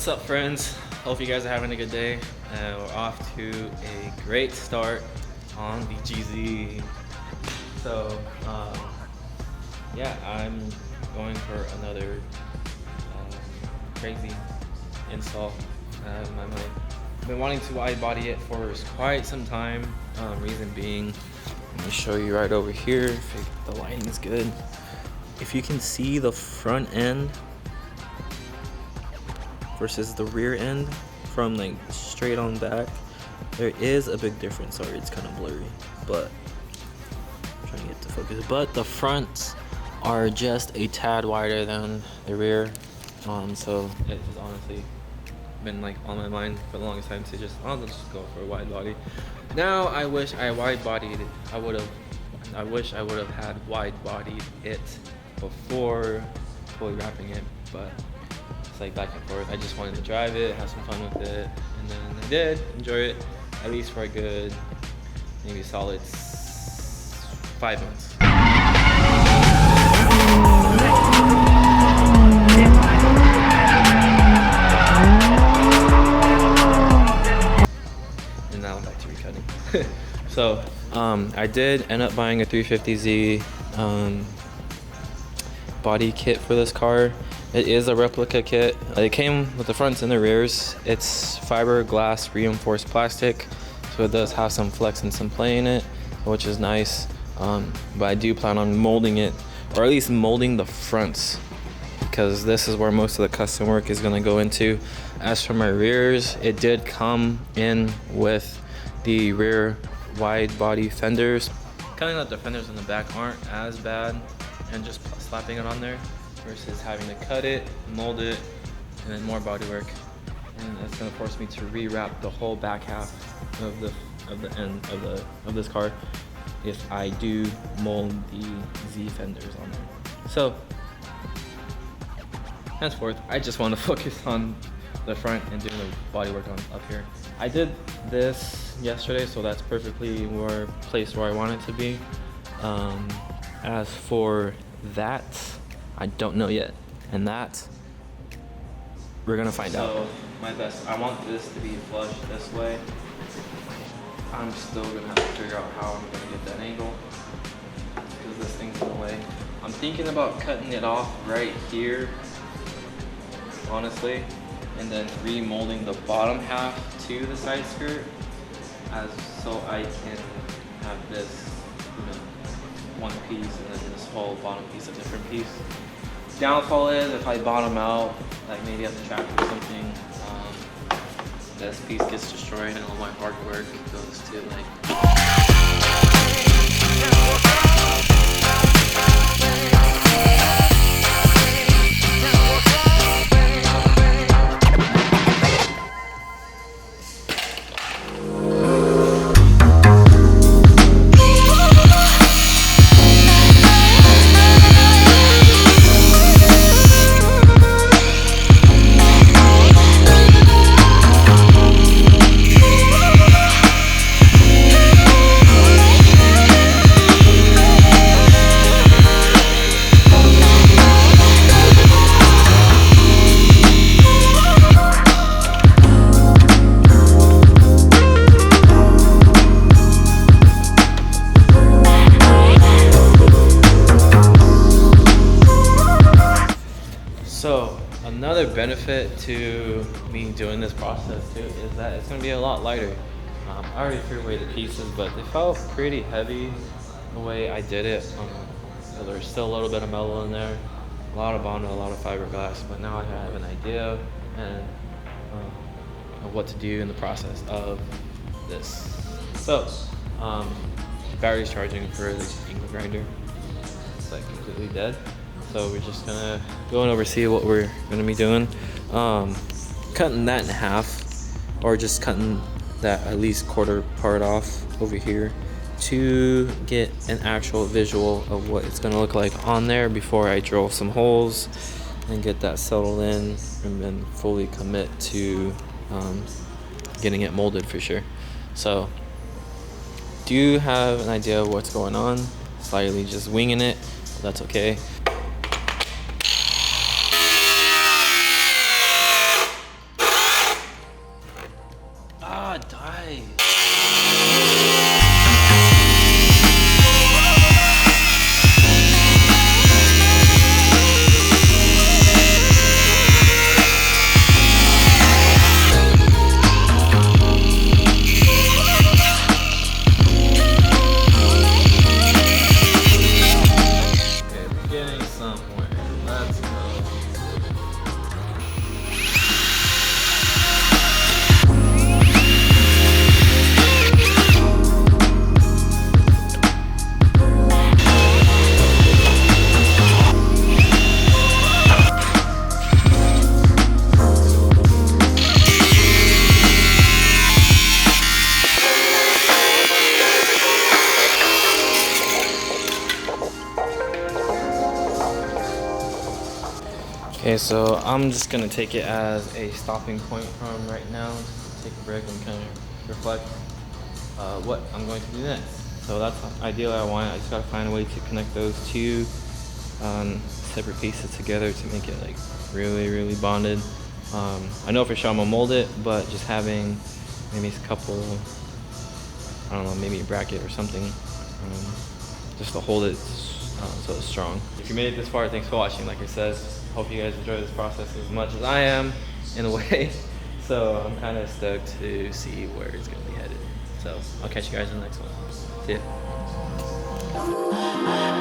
What's up, friends? Hope you guys are having a good day. We're off to a great start on the GZ. So yeah, I'm going for another crazy install. I've been wanting to wide body it for quite some time. Reason being, let me show you right over here if the lighting is good. If you can see the front end versus the rear end from like straight on back, there is a big difference. Sorry, it's kind of blurry, but I'm trying to get to focus. But the fronts are just a tad wider than the rear, so it has honestly been like on my mind for the longest time to just, I'll just go for a wide body. Now I wish I wide bodied it. I wish I would have had wide bodied it before fully wrapping it, but it's like back and forth. I just wanted to drive it, have some fun with it, and then I did enjoy it, at least for a good, maybe solid 5 months. And now I'm back to recutting. So I did end up buying a 350Z body kit for this car. It is a replica kit. It came with the fronts and the rears. It's fiberglass reinforced plastic, so it does have some flex and some play in it, which is nice. But I do plan on molding it, or at least molding the fronts, because this is where most of the custom work is going to go into. As for my rears, it did come in with the rear wide body fenders. Kind of that the fenders in the back aren't as bad, and just slapping it on there versus having to cut it, mold it, and then more body work. And that's gonna force me to rewrap the whole back half of the end of this car if I do mold the Z fenders on there. So henceforth, I just want to focus on the front and doing the body work on up here. I did this yesterday, so that's perfectly placed where I want it to be. As for that, I don't know yet, and that we're gonna find out. So my best, I want this to be flush this way. I'm still gonna have to figure out how I'm gonna get that angle because this thing's in the way. I'm thinking about cutting it off right here, honestly, and then remolding the bottom half to the side skirt, so I can have this, one piece, and then this whole bottom piece a different piece. Downfall is if I bottom out, like maybe at the track or something, this piece gets destroyed and all my hard work goes to like. So another benefit to me doing this process too is that it's going to be a lot lighter. I already threw away the pieces, but they felt pretty heavy the way I did it. So there's still a little bit of metal in there, a lot of Bondo, a lot of fiberglass, but now I have an idea and of what to do in the process of this. So battery's charging for the angle grinder. It's like completely dead. So we're just gonna go and oversee what we're gonna be doing. Cutting that in half, or just cutting that at least quarter part off over here to get an actual visual of what it's gonna look like on there before I drill some holes and get that settled in, and then fully commit to getting it molded for sure. So do you have an idea of what's going on? Slightly just winging it, but that's okay. Okay, so I'm just gonna take it as a stopping point from right now. Just take a break and kind of reflect what I'm going to do next. So that's ideally I want. I just gotta find a way to connect those two separate pieces together to make it like really bonded. I know for sure I'm gonna mold it, but just having maybe a couple, I don't know, maybe a bracket or something, just to hold it so it's strong. If you made it this far, thanks for watching. Like I said, hope you guys enjoy this process as much as I am, in a way. So I'm kind of stoked to see where it's gonna be headed. So I'll catch you guys in the next one. See ya.